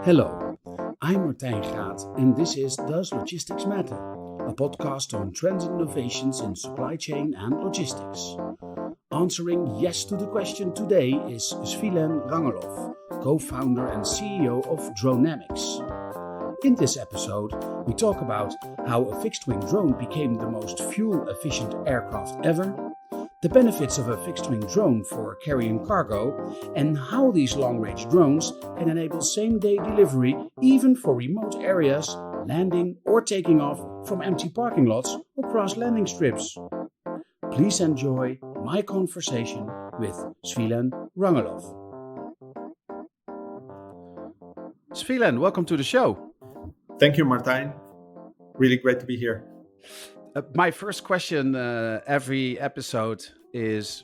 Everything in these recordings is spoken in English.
Hello, I'm Martijn Graat and this is Does Logistics Matter? A podcast on trends and innovations in supply chain and logistics. Answering yes to the question today is Svilen Rangelov, co-founder and CEO of Dronamics. In this episode, we talk about how a fixed-wing drone became the most fuel-efficient aircraft ever, the benefits of a fixed-wing drone for carrying cargo, and how these long-range drones can enable same-day delivery even for remote areas, landing or taking off from empty parking lots or cross landing strips. Please enjoy my conversation with Svilen Rangelov. Svilen, welcome to the show. Thank you, Martijn. Really great to be here. My first question every episode is,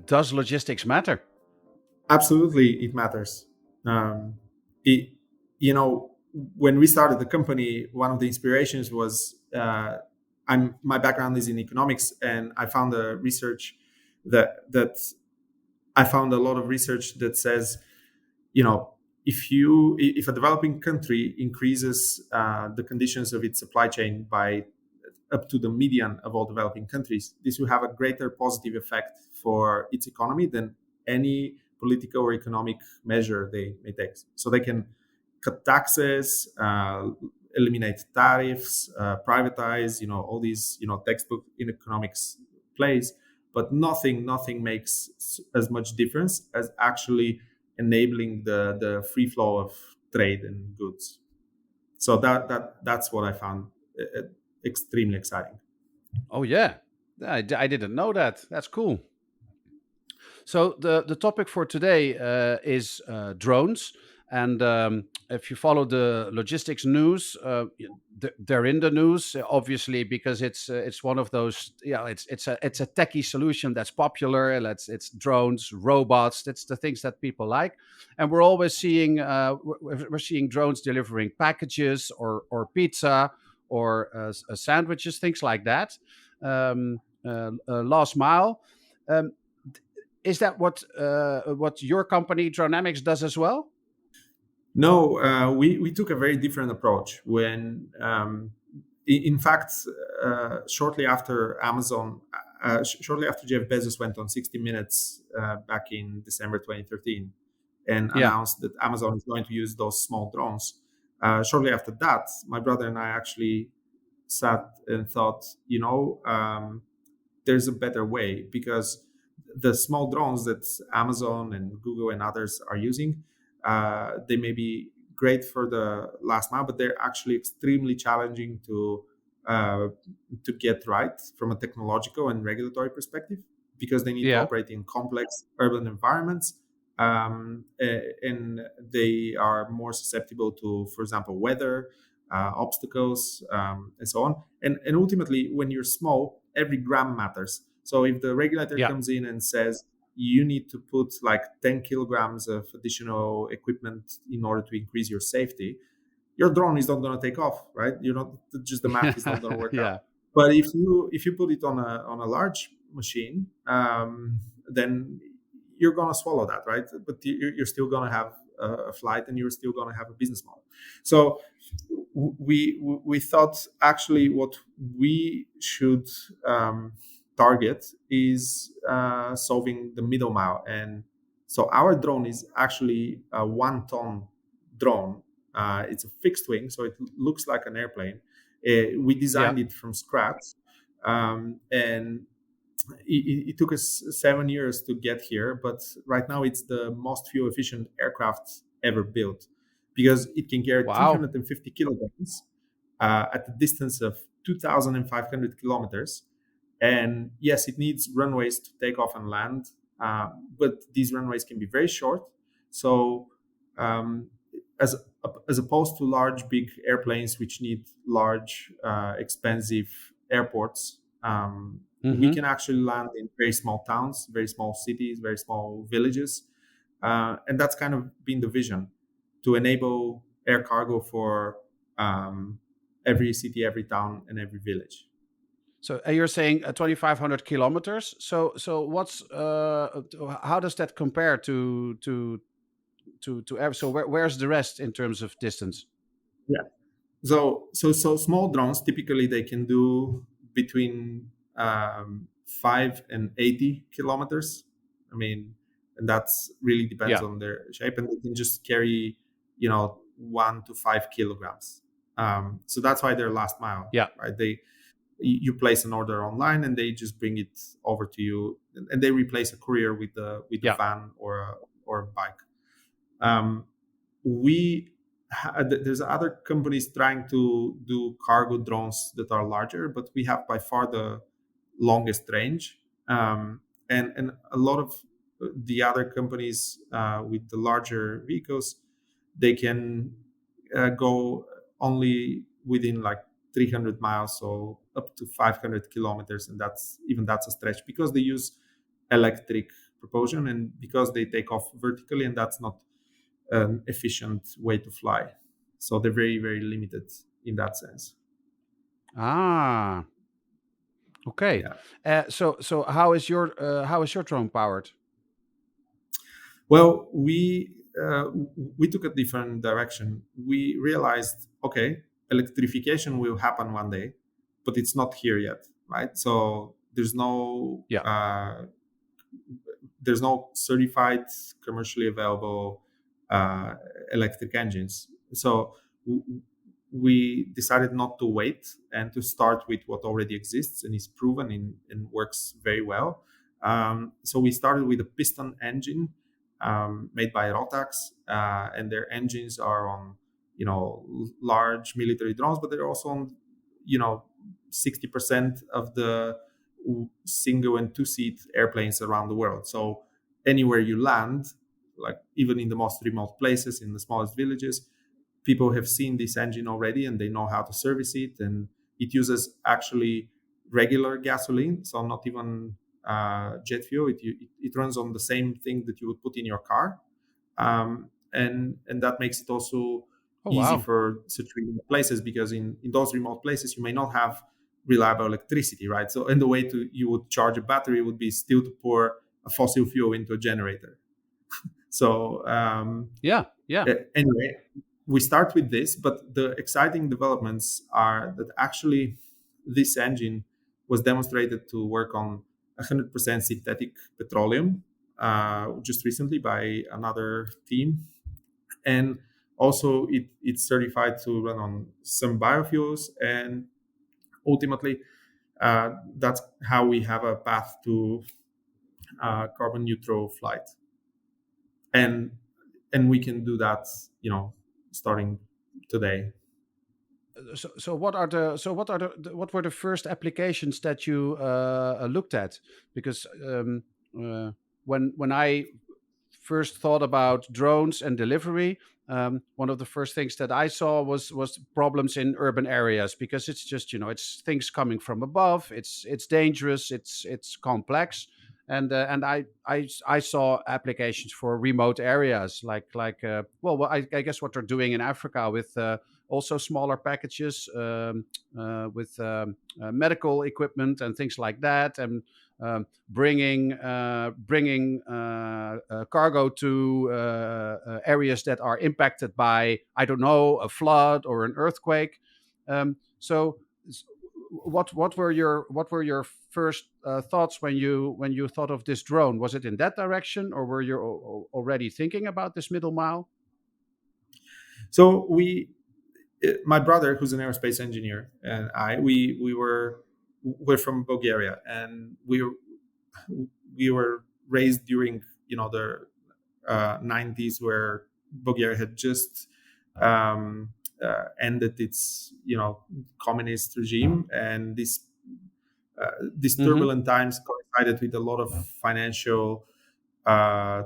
does logistics matter? Absolutely, it matters. When we started the company, one of the inspirations was my background is in economics, and I found a lot of research that says, if a developing country increases the conditions of its supply chain by up to the median of all developing countries, this will have a greater positive effect for its economy than any political or economic measure they may take. So they can cut taxes, eliminate tariffs, privatize, all these, textbook in economics plays, but nothing makes as much difference as actually enabling the free flow of trade and goods. So that's what I found extremely exciting. Oh yeah, I didn't know that. That's cool. So the topic for today is drones, and if you follow the logistics news, they're in the news obviously because it's one of those. It's a techie solution that's popular. It's drones, robots. That's the things that people like, and we're always seeing we're seeing drones delivering packages or pizza or sandwiches, things like that. Last mile. Is that what your company Dronamics does as well? No, we took a very different approach. When, in fact, shortly after Jeff Bezos went on 60 Minutes back in December 2013 and announced that Amazon is going to use those small drones. Shortly after that, my brother and I actually sat and thought, there's a better way, because the small drones that Amazon and Google and others are using, they may be great for the last mile, but they're actually extremely challenging to get right from a technological and regulatory perspective, because they need to operate in complex urban environments, and they are more susceptible to, for example, weather, obstacles, and so on. And ultimately, when you're small, every gram matters. So if the regulator comes in and says you need to put like 10 kilograms of additional equipment in order to increase your safety, your drone is not going to take off, right? Just the math is not going to work out. But if you put it on a large machine, then you're going to swallow that, right? But you're still going to have a flight, and you're still going to have a business model. So we thought actually what we should target is solving the middle mile. And so our drone is actually a 1-ton drone. It's a fixed wing, so it looks like an airplane. We designed it from scratch, and it took us 7 years to get here. But right now it's the most fuel efficient aircraft ever built, because it can carry 350 kilograms at a distance of 2,500 kilometers. And yes, it needs runways to take off and land, but these runways can be very short. So as opposed to large, big airplanes, which need large, expensive airports, we can actually land in very small towns, very small cities, very small villages. And that's kind of been the vision, to enable air cargo for every city, every town, and every village. So you're saying 2,500 kilometers. So what's how does that compare to So where's the rest in terms of distance? Yeah. So small drones typically they can do between 5 and 80 kilometers. I mean, and that's really depends Yeah, on their shape, and they can just carry 1 to 5 kilograms. So that's why they're last mile, yeah, right? You place an order online and they just bring it over to you, and they replace a courier with a yeah, van or a bike. Um, there's other companies trying to do cargo drones that are larger, but we have by far the longest range. And a lot of the other companies with the larger vehicles, they can go only within like 300 miles, so up to 500 kilometers, and that's a stretch because they use electric propulsion and because they take off vertically, and that's not an efficient way to fly. So they're very, very limited in that sense. ah, okay. Yeah. So how is your drone powered? Well, we took a different direction. We realized, okay, electrification will happen one day, but it's not here yet, right? So Yeah. there's no certified commercially available uh, electric engines. So w- we decided not to wait and to start with what already exists and is proven and works very well. So we started with a piston engine made by Rotax, and their engines are on large military drones, but they're also on 60% of the single and two-seat airplanes around the world. So anywhere you land, like even in the most remote places, in the smallest villages, people have seen this engine already and they know how to service it. And it uses actually regular gasoline, so not even jet fuel. It runs on the same thing that you would put in your car, and that makes it also Oh easy wow. for such remote places, because in those remote places you may not have reliable electricity, right? So, and the way to you would charge a battery would be still to pour a fossil fuel into a generator. So Yeah, yeah. anyway, we start with this, but the exciting developments are that actually this engine was demonstrated to work on 100% synthetic petroleum just recently by another team, and also it's certified to run on some biofuels, and ultimately that's how we have a path to carbon neutral flight, and we can do that starting today. So what were the first applications that you looked at? Because uh, when I first thought about drones and delivery, one of the first things that I saw was problems in urban areas, because it's just, it's things coming from above. It's dangerous. It's complex, and I saw applications for remote areas, I guess what they're doing in Africa with also smaller packages, with medical equipment and things like that, and bringing cargo to areas that are impacted by, I don't know, a flood or an earthquake. So, what were your first thoughts when you thought of this drone? Was it in that direction, or were you already thinking about this middle mile? So my brother, who's an aerospace engineer, and we're from Bulgaria, and we were raised during the 90s, where Bulgaria had just ended its communist regime, and these Mm-hmm. turbulent times coincided with a lot of financial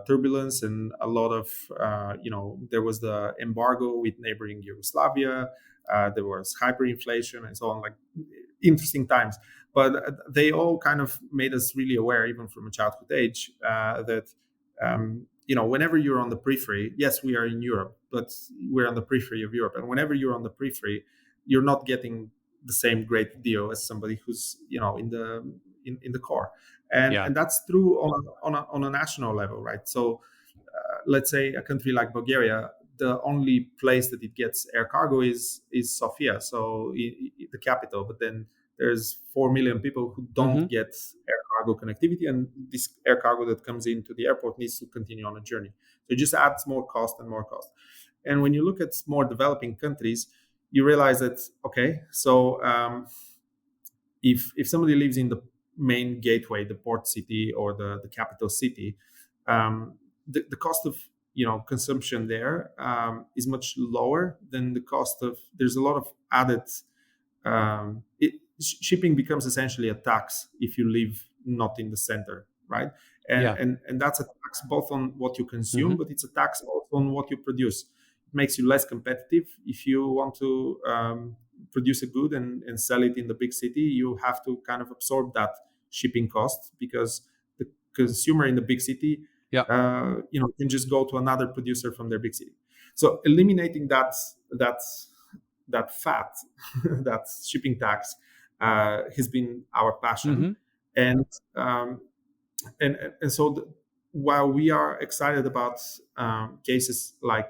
turbulence and a lot of there was the embargo with neighboring Yugoslavia. There was hyperinflation and so on, like interesting times. But they all kind of made us really aware, even from a childhood age, that whenever you're on the periphery, yes, we are in Europe, but we're on the periphery of Europe, and whenever you're on the periphery, you're not getting the same great deal as somebody who's in the core, and Yeah. and that's true on a national level, right? So let's say a country like Bulgaria, the only place that it gets air cargo is Sofia, so the capital. But then there's 4 million people who don't Hmm. get air cargo connectivity, and this air cargo that comes into the airport needs to continue on a journey. So it just adds more cost and more cost. And when you look at more developing countries, you realize that okay, so if somebody lives in the main gateway, the port city or the capital city, the cost of consumption there is much lower than the cost of. There's a lot of added. Shipping becomes essentially a tax if you live not in the center, right? And Yeah. and that's a tax both on what you consume, Hmm. but it's a tax also on what you produce. It makes you less competitive. If you want to produce a good and sell it in the big city, you have to kind of absorb that shipping cost because the consumer in the big city, Yeah. can just go to another producer from their big city. So eliminating that fat, that shipping tax, has been our passion, Hmm. and um, and so while we are excited about cases like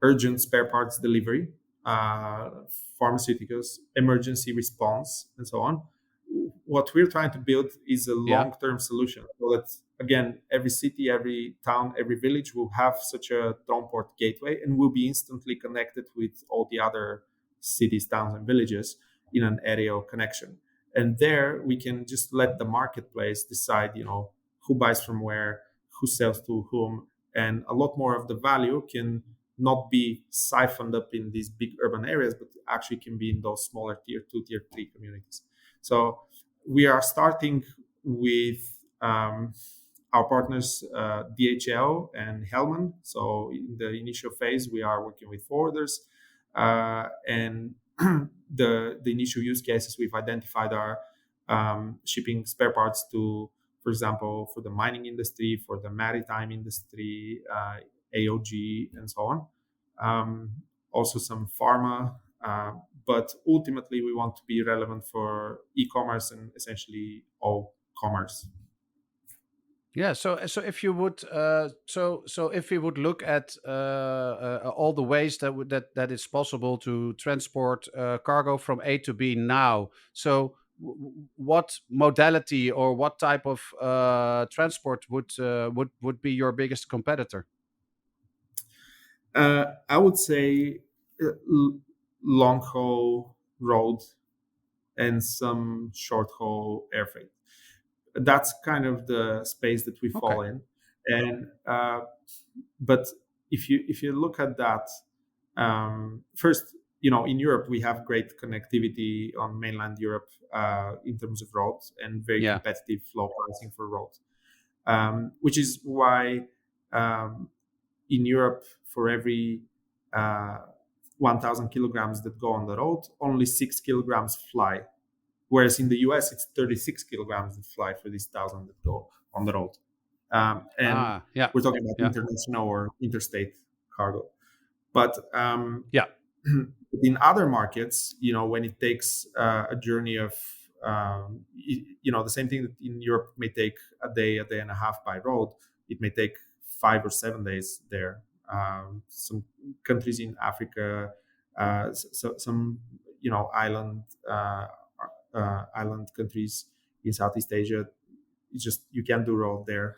urgent spare parts delivery, uh, pharmaceuticals, emergency response, and so on. What we're trying to build is a Yeah. long-term solution so that, again, every city, every town, every village will have such a drone port gateway and will be instantly connected with all the other cities, towns, and villages in an aerial connection. And there we can just let the marketplace decide, who buys from where, who sells to whom, and a lot more of the value can not be siphoned up in these big urban areas, but actually can be in those smaller tier 2, tier 3 communities. So we are starting with our partners, DHL and Hellman. So in the initial phase, we are working with forwarders, and the initial use cases we've identified are shipping spare parts to, for example, for the mining industry, for the maritime industry, AOG, and so on. Um, Also some pharma, but ultimately we want to be relevant for e-commerce and essentially all commerce. Yeah. So if you would, so if we would look at all the ways that it's possible to transport cargo from A to B now, so what modality or what type of transport would be your biggest competitor? I would say long haul road and some short haul air freight. That's kind of the space that we Okay. fall in. And but if you look at that, first, in Europe we have great connectivity on mainland Europe in terms of roads and very Yeah. competitive low pricing for roads, which is why um, in Europe for every uh, 1,000 kilograms that go on the road, only 6 kilograms fly. Whereas in the US, it's 36 kilograms that fly for these 1,000 that go on the road. And Ah. Yeah. we're talking about Yeah. international or interstate cargo. But Yeah. in other markets, when it takes a journey of, the same thing that in Europe may take a day and a half by road, it may take 5 or 7 days there. Some countries in Africa, some, island island countries in Southeast Asia, it's just you can do road there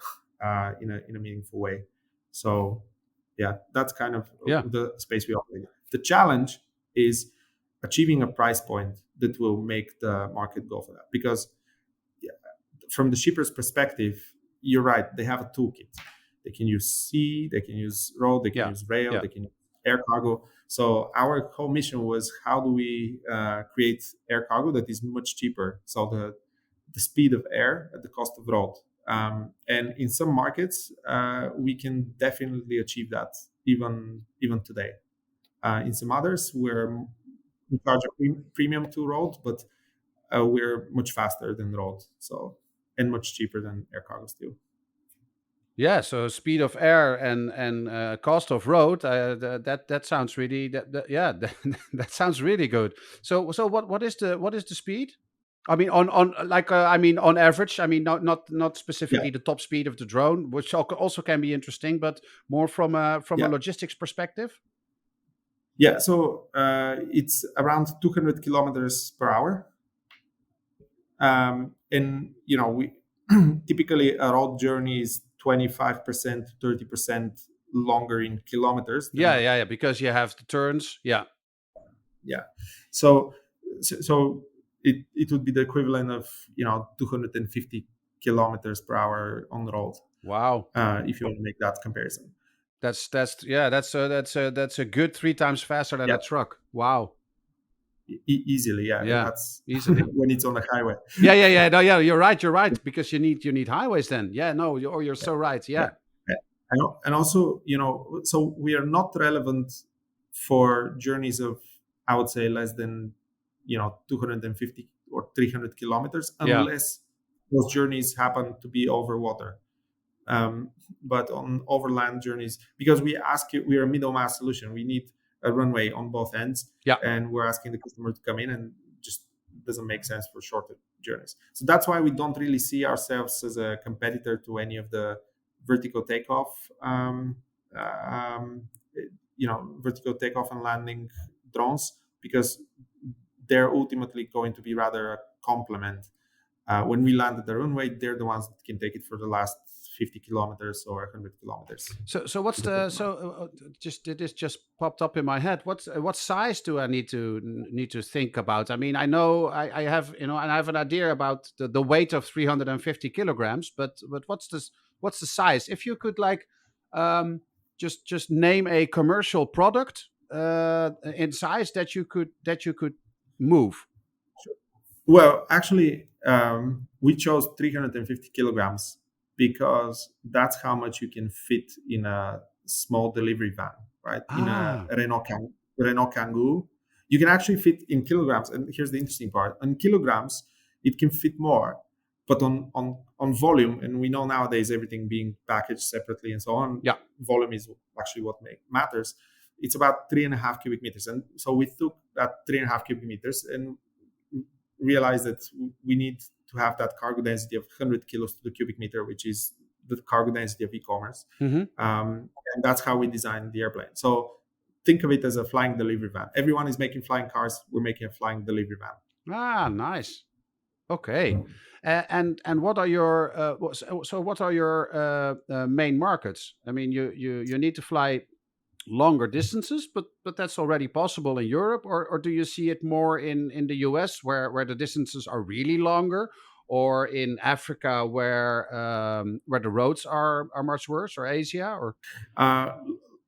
in a meaningful way. So yeah, that's kind of Yeah. the space we operate in. The challenge is achieving a price point that will make the market go for that. Because yeah, from the shipper's perspective, you're right, they have a toolkit. They can use sea, they can use road, they can Yeah. use rail, Yeah. they can use air cargo. So our whole mission was, how do we create air cargo that is much cheaper? So the speed of air at the cost of road. And in some markets, we can definitely achieve that even today. In some others, we charge a premium to road, but we're much faster than road, so, and much cheaper than air cargo still. Yeah, so speed of air and cost of road, that sounds really, yeah, that sounds really good. So what is the speed? I mean, on like I mean, on average. I mean, not Yeah, specifically the top speed of the drone, which also can be interesting, but more from a yeah, logistics perspective. yeah. So it's around 200 kilometers per hour, and we typically a road journey is 25%, 30% longer in kilometers Yeah, than. yeah, yeah. Because you have the turns. Yeah. Yeah, so so it would be the equivalent of 250 kilometers per hour on the road, Wow. if you want to make that comparison. That's yeah. That's a good three times faster than Yeah, a truck. Wow. easily, yeah, Yeah. that's Easily. when it's on the highway. Yeah, yeah, yeah. No, yeah. You're right. You're right. Because you need highways then. Yeah. No. You're so right. Yeah, Yeah. yeah. And also, so we are not relevant for journeys of, I would say, less than 250 or 300 kilometers, Yeah. unless those journeys happen to be over water. um, but on overland journeys, because we are a middle mass solution, we need a runway on both ends, Yeah. and we're asking the customer to come in, and just doesn't make sense for shorter journeys. So that's why we don't really see ourselves as a competitor to any of the vertical takeoff, vertical takeoff and landing drones, because they're ultimately going to be rather a complement. When we land at the runway, they're the ones that can take it for the last 50 kilometers or 100 kilometers So what's to the the customer. just this just popped up in my head. What size do I need to think about? I mean, I know I have and I have an idea about the weight of 350 kilograms, but what's the size? If you could like um, just name a commercial product in size that you could move. Well, actually, we chose 350 kilograms because that's how much you can fit in a small delivery van, right? In a Ah, Renault Kangoo, you can actually fit in kilograms. And here's the interesting part: on kilograms, it can fit more, but on volume, and we know nowadays everything being packaged separately and so on, yeah. volume is actually what matters. It's about 3.5 cubic meters, and so we took that 3.5 cubic meters and realize that we need to have that cargo density of 100 kilos to the cubic meter, which is the cargo density of e-commerce. Hmm. And that's how we designed the airplane. So think of it as a flying delivery van. Everyone is making flying cars. We're making a flying delivery van. Ah, nice. Okay. And what are your so what are your main markets? I mean, you need to fly longer distances, but that's already possible in Europe, or do you see it more in the US where the distances are really longer, or in Africa where the roads are much worse, or Asia, or Uh,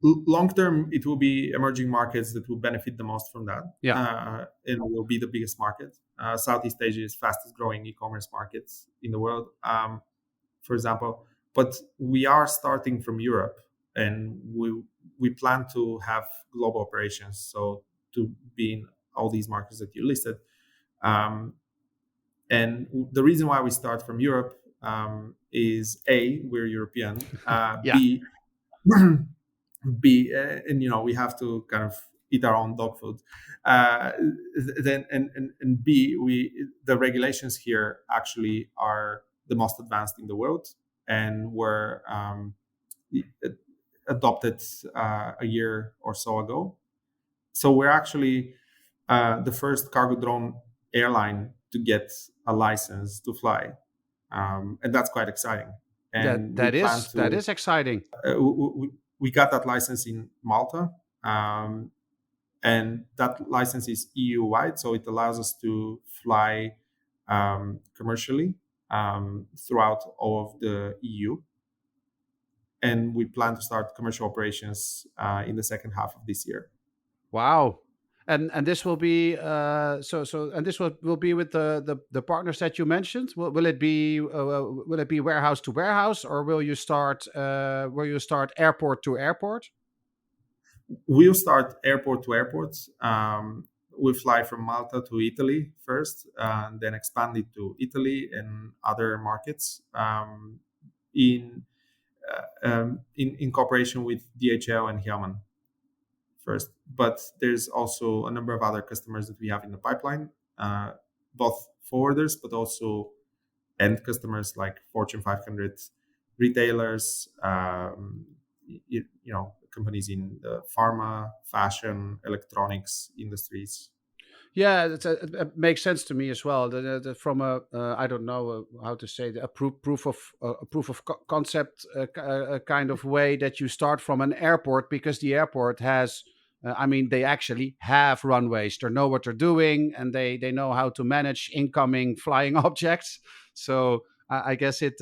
Long term, it will be emerging markets that will benefit the most from that, yeah, and will be the biggest market. Southeast Asia is fastest growing e-commerce markets in the world. For example. But we are starting from Europe, and we plan to have global operations. So to be in all these markets that you listed, um, and the reason why we start from Europe is A, we're European. yeah. B, and we have to kind of eat our own dog food. Uh, then and B, the regulations here actually are the most advanced in the world, and were adopted a year or so ago. So we're actually the first cargo drone airline to get a license to fly, and that's quite exciting. That And we that plan is that to. is exciting. We got that license in Malta, and that license is EU wide, so it allows us to fly commercially throughout all of the EU. And we plan to start commercial operations in the second half of this year. Wow. And this will be and this will be with the partners that you mentioned. Will it be warehouse to warehouse, or will you start airport to airport? We'll start airport to airport. We'll fly from Malta to Italy first, and then expand it to Italy and other markets in, in cooperation with DHL and Hellman first. But there's also a number of other customers that we have in the pipeline. both forwarders but also end customers like Fortune 500 retailers, companies in the pharma, fashion, electronics industries. Yeah, it makes sense to me as well. From a I don't know how to say a proof of concept kind of way that you start from an airport, because the airport has. I mean, they actually have runways. They know what they're doing, and they know how to manage incoming flying objects. So I guess it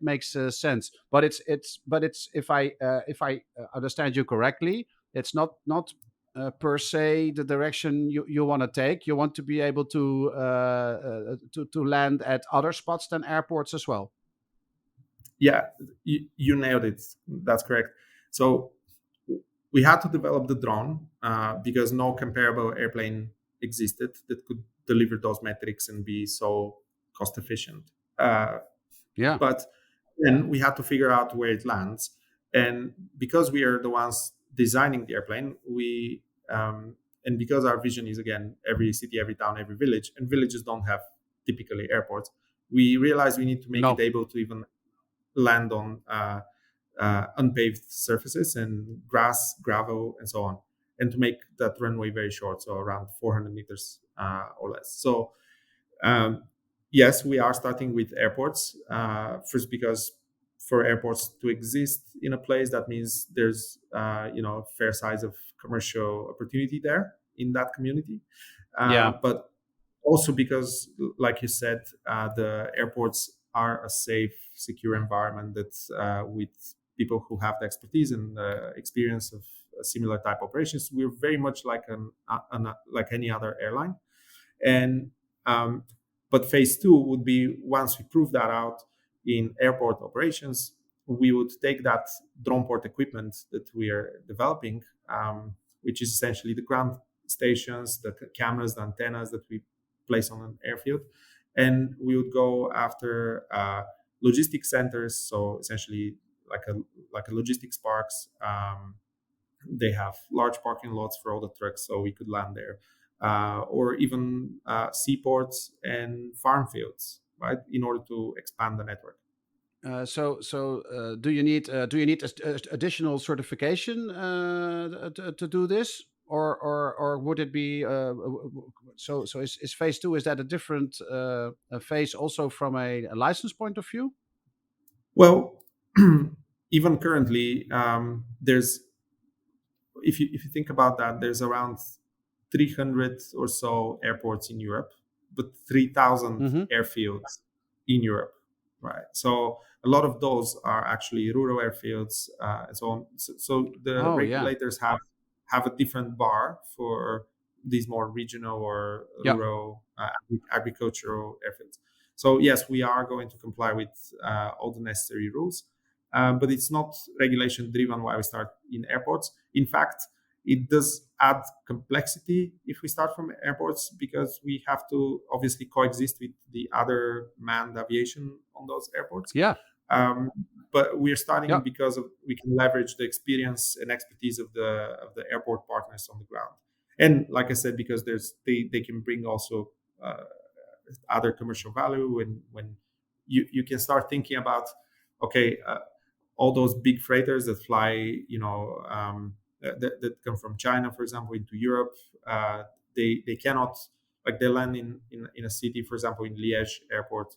makes sense. But it's if I understand you correctly, it's not per se the direction you want to take. You want to be able to land at other spots than airports as well. Yeah, you nailed it. That's correct. So we had to develop the drone because no comparable airplane existed that could deliver those metrics and be so cost efficient. Uh, Yeah, but then we had to figure out where it lands, and because we are the ones designing the airplane, we and because our vision is again every city, every town, every village, and villages don't have typically airports, we realized we need to make it no, able to even land on unpaved surfaces and grass, gravel, and so on, and to make that runway very short, so around 400 meters or less. So um, yes, we are starting with airports first because for airports to exist in a place, that means there's fair size of commercial opportunity there in that community, yeah, but also because, like you said, the airports are a safe, secure environment that's with people who have the expertise and experience of similar type operations. We're very much like like any other airline, and but phase two would be once we prove that out in airport operations, we would take that drone port equipment that we are developing, which is essentially the ground stations, the cameras, the antennas that we place on an airfield, and we would go after logistics centers. So essentially, like a logistics parks. They have large parking lots for all the trucks, so we could land there, or even seaports and farm fields, right? In order to expand the network. Do you need additional certification to do this, or would it be is phase two, is that a different phase also from a license point of view? Well, even currently, there's if you think about that, there's around 300 or so airports in Europe, but 3,000 Hmm. airfields in Europe, right? So a lot of those are actually rural airfields and so on. So the Oh yeah, regulators have a different bar for these more regional or yeah. rural agricultural airfields. So yes, we are going to comply with all the necessary rules, but it's not regulation driven why we start in airports. In fact, it does add complexity if we start from airports because we have to obviously coexist with the other manned aviation on those airports. Yeah, Um, but we're starting yeah, because we can leverage the experience and expertise of the airport partners on the ground. And like I said, because they can bring also other commercial value, and when you can start thinking about, okay, all those big freighters that fly, that come from China, for example, into Europe, they cannot, like, they land in a city, for example, in Liège airport,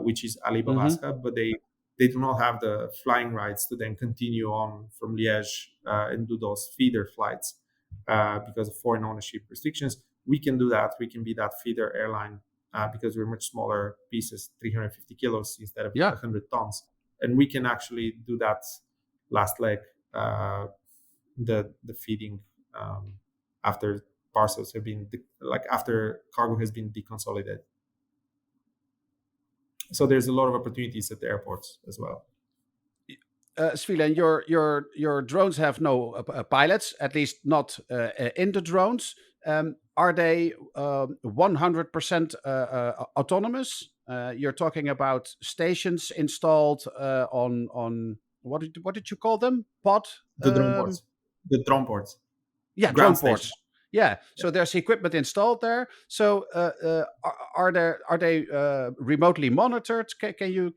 which is Ali hmm, Babaska, but they do not have the flying rights to then continue on from Liège and do those feeder flights because of foreign ownership restrictions. We can do that. We can be that feeder airline because we're much smaller pieces, 350 kilos instead of yeah. 100 tons, and we can actually do that last leg, the feeding after parcels have been like after cargo has been deconsolidated. So there's a lot of opportunities at the airports as well. Svilen, your drones have no pilots, at least not in the drones. Are they 100% autonomous? You're talking about stations installed on what did you call them? Pod? The drone ports, the drone ports, Yeah, ground drone station. ports. Yeah, so there's equipment installed there. So are they remotely monitored? Can you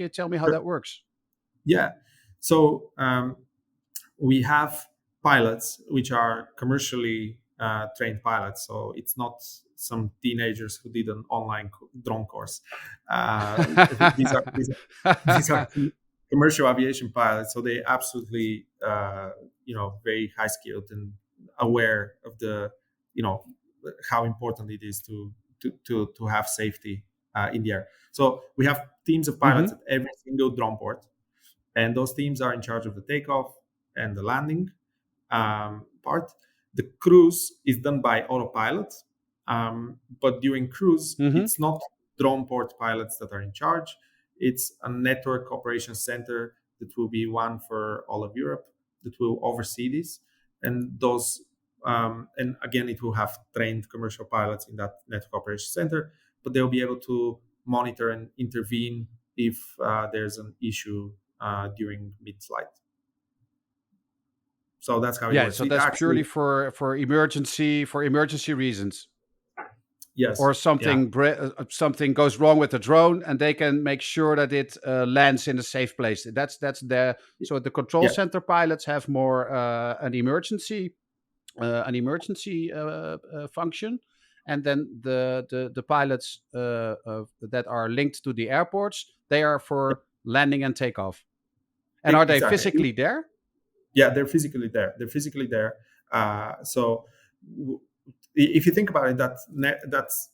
tell me how Sure. that works? Yeah. So we have pilots which are commercially trained pilots. So it's not some teenagers who did an online drone course. These are these are commercial aviation pilots. So they absolutely very high skilled and aware of the how important it is to have safety in the air. So we have teams of pilots Hmm. at every single drone port, and those teams are in charge of the takeoff and the landing part. The cruise is done by autopilot, but during cruise, Hmm. it's not drone port pilots that are in charge. It's a network operations center that will be one for all of Europe that will oversee this, and those. And again, it will have trained commercial pilots in that network operations center, but they'll be able to monitor and intervene if there's an issue during mid-flight. So that's how it Yeah, works. so It that's actually, purely for emergency reasons, yes, or yeah, something goes wrong with the drone, and they can make sure that it lands in a safe place. That's the So the control yeah, center pilots have more an emergency function, and then the pilots that are linked to the airports, they are yeah, for landing and takeoff. And are they exactly. physically there? Yeah, they're physically there. They're physically there. So w- if you think about it, that's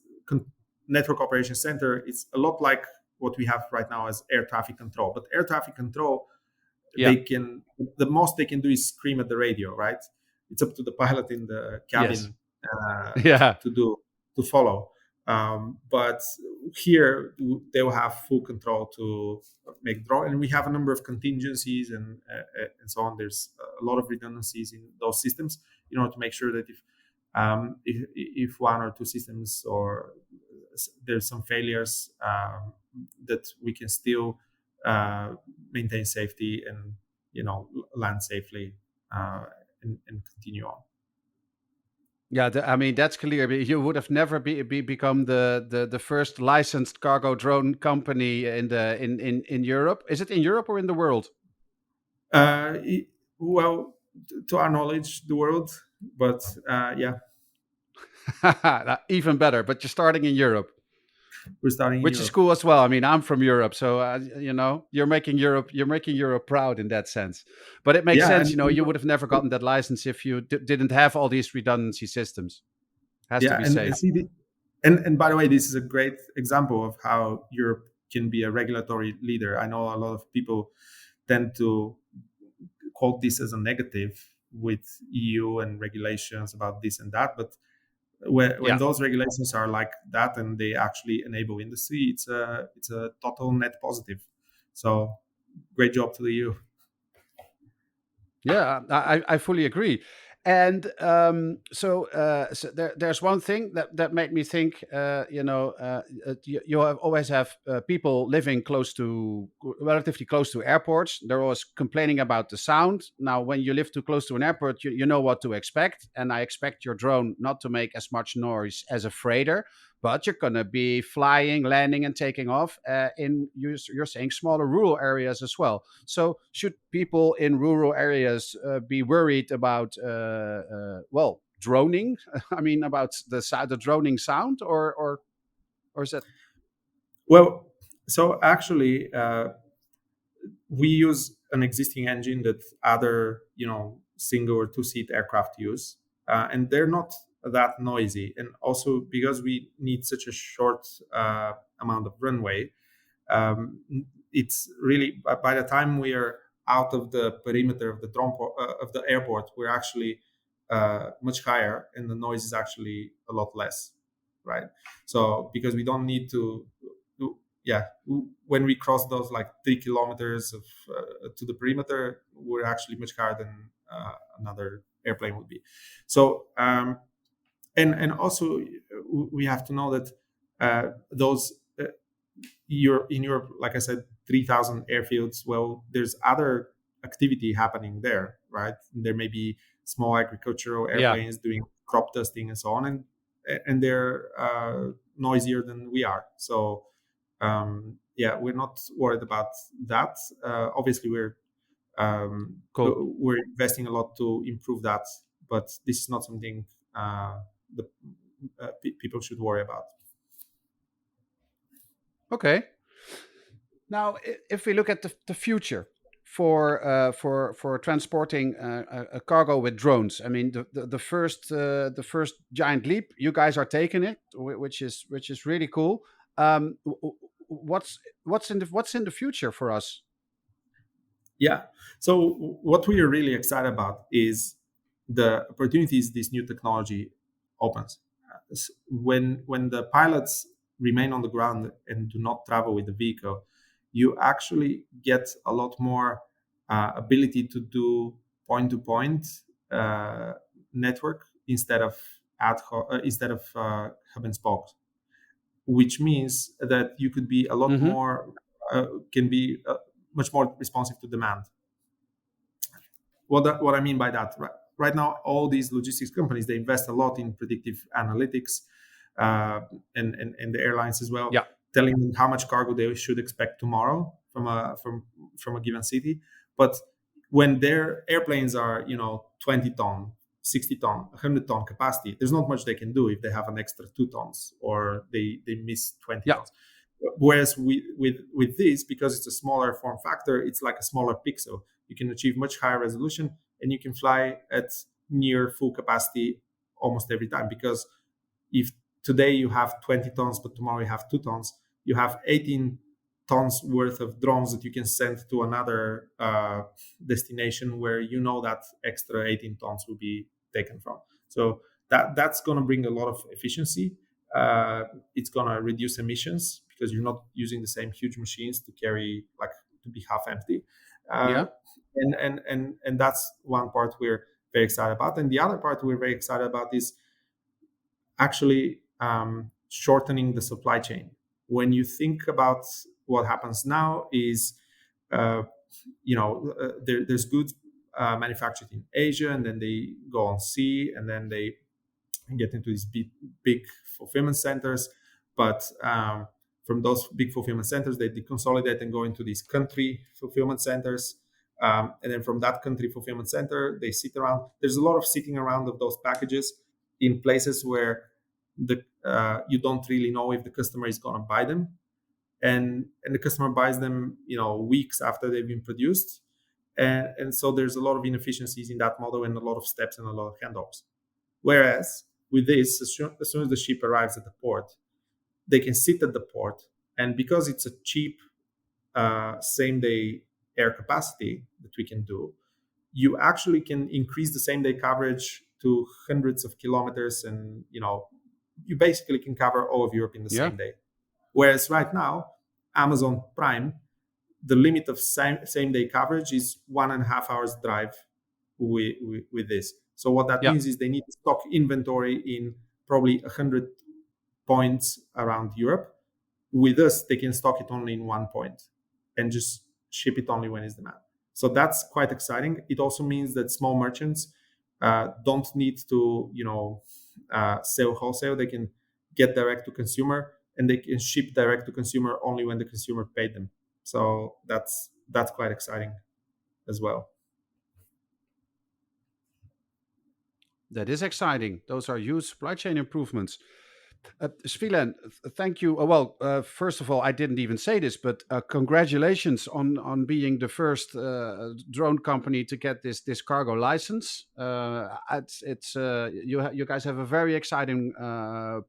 network operation center. It's a lot like what we have right now as air traffic control. But air traffic control, Yeah. the most they can do is scream at the radio, right? It's up to the pilot in the Yes. cabin Yeah. to follow. But here they will have full control to make draw, and we have a number of contingencies and so on. There's a lot of redundancies in those systems in order to make sure that if one or two systems or there's some failures, that we can still uh, maintain safety and land safely and continue on. Yeah, I mean that's clear. You would have never become the first licensed cargo drone company in Europe. Is it in Europe or in the world? Uh, it- well, to our knowledge, the world, but yeah, Even better. But you're starting in Europe, we're starting in which is Europe. cool as well. I mean, I'm from Europe, so you're making Europe proud in that sense. But it makes Yeah, sense. and You would have never gotten that license if you didn't have all these redundancy systems. Has to yeah, be and safe. see and by the way, this is a great example of how Europe can be a regulatory leader. I know a lot of people tend to quote this as a negative with EU and regulations about this and that, but when Yeah. those regulations are like that and they actually enable industry, it's a total net positive. So great job to the EU. Yeah, I fully agree. And so there's one thing that made me think. You always have people living relatively close to airports. They're always complaining about the sound. Now, when you live too close to an airport, you know what to expect. And I expect your drone not to make as much noise as a freighter, but you're going to be flying, landing, and taking off you're saying smaller rural areas as well. So should people in rural areas be worried about droning? I mean, about the droning sound, or is that? Well, so actually, we use an existing engine that other single or two-seat aircraft use, and they're not that noisy. And also because we need such a short amount of runway, um, it's really by the time we are out of the perimeter of the of the airport, we're actually much higher, and the noise is actually a lot less, right? So because we don't need yeah, when we cross those like 3 kilometers to the perimeter, we're actually much higher than another airplane would be. So and also we have to know that those you're in Europe, like I said, 3,000 airfields. Well, there's other activity happening there, right? There may be small agricultural Yeah. airplanes doing crop dusting and so on, and they're noisier than we are. So yeah, we're not worried about that. Obviously, Cool. we're investing a lot to improve that, but this is not something the people should worry about. Okay. Now, if we look at the future for transporting a cargo with drones, I mean, the first giant leap, you guys are taking it, which is really cool. What's in the future for us? Yeah. So what we are really excited about is the opportunities this new technology opens. When the pilots remain on the ground and do not travel with the vehicle, you actually get a lot more ability to do point-to-point network instead of hub and spokes, which means that you could be a lot Mm-hmm. more can be much more responsive to demand. What I mean by that, right now, all these logistics companies, they invest a lot in predictive analytics, and the airlines as well, Yeah. telling them how much cargo they should expect tomorrow from a given city. But when their airplanes are 20 ton, 60 ton, 100 ton capacity, there's not much they can do if they have an extra 2 tons or they miss 20 Yeah. tons. Whereas with this, because it's a smaller form factor, it's like a smaller pixel. You can achieve much higher resolution, and you can fly at near full capacity almost every time. Because if today you have 20 tons, but tomorrow you have 2 tons, you have 18 tons worth of drones that you can send to another destination where that extra 18 tons will be taken from. So that's going to bring a lot of efficiency. It's going to reduce emissions because you're not using the same huge machines to carry, like, to be half empty. Uh, Yeah. and that's one part we're very excited about. And the other part we're very excited about is actually shortening the supply chain. When you think about what happens now is, there's goods manufactured in Asia, and then they go on sea, and then they get into these big fulfillment centers. But from those big fulfillment centers, they deconsolidate and go into these country fulfillment centers. And then from that country fulfillment center, they sit around. There's a lot of sitting around of those packages in places where you don't really know if the customer is going to buy them, and the customer buys them, weeks after they've been produced, and so there's a lot of inefficiencies in that model and a lot of steps and a lot of handoffs. Whereas with this, as soon as the ship arrives at the port, they can sit at the port, and because it's a cheap same day air capacity that we can do, you actually can increase the same day coverage to hundreds of kilometers, and you basically can cover all of Europe in the Yeah. same day. Whereas right now, Amazon Prime, the limit of same day coverage is 1.5 hours drive with this. So what that Yeah. means is they need to stock inventory in probably 100 points around Europe. With us, they can stock it only in one point and just ship it only when it's demand. So that's quite exciting. It also means that small merchants don't need to, sell wholesale. They can get direct to consumer, and they can ship direct to consumer only when the consumer paid them. So that's quite exciting as well. That is exciting. Those are huge supply chain improvements. Svilen, thank you. First of all, I didn't even say this, but congratulations on being the first drone company to get this cargo license. You guys have a very exciting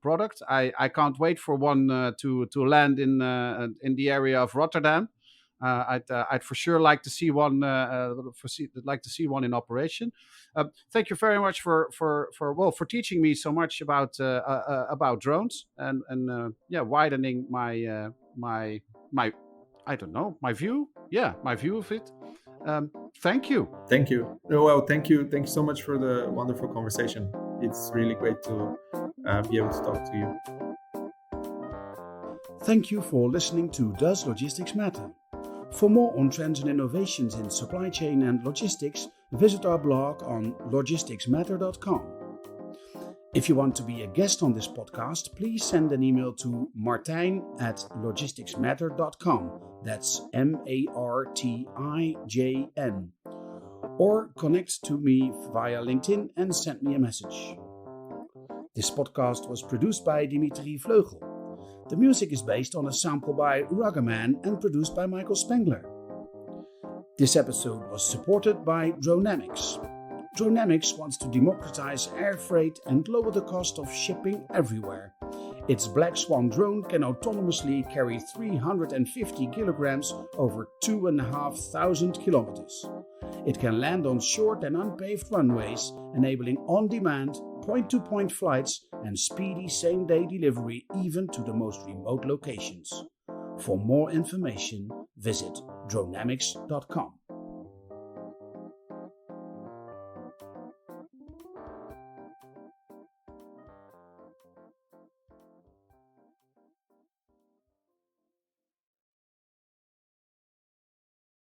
product. I can't wait for one to land in the area of Rotterdam. I'd for sure like to see one. Like to see one in operation. Thank you very much for teaching me so much about drones and widening my I don't know, my view. Yeah, my view of it. Thank you. Thank you. Well, thank you so much for the wonderful conversation. It's really great to be able to talk to you. Thank you for listening to Does Logistics Matter? For more on trends and innovations in supply chain and logistics, visit our blog on logisticsmatter.com. If you want to be a guest on this podcast, please send an email to martijn@logisticsmatter.com. That's MARTIJN. Or connect to me via LinkedIn and send me a message. This podcast was produced by Dimitri Vleugel. The music is based on a sample by Ruggerman and produced by Michael Spengler. This episode was supported by Dronamics. Dronamics wants to democratize air freight and lower the cost of shipping everywhere. Its Black Swan drone can autonomously carry 350 kilograms over 2,500 kilometers. It can land on short and unpaved runways, enabling on-demand, point-to-point flights and speedy same-day delivery even to the most remote locations. For more information, visit dronamics.com.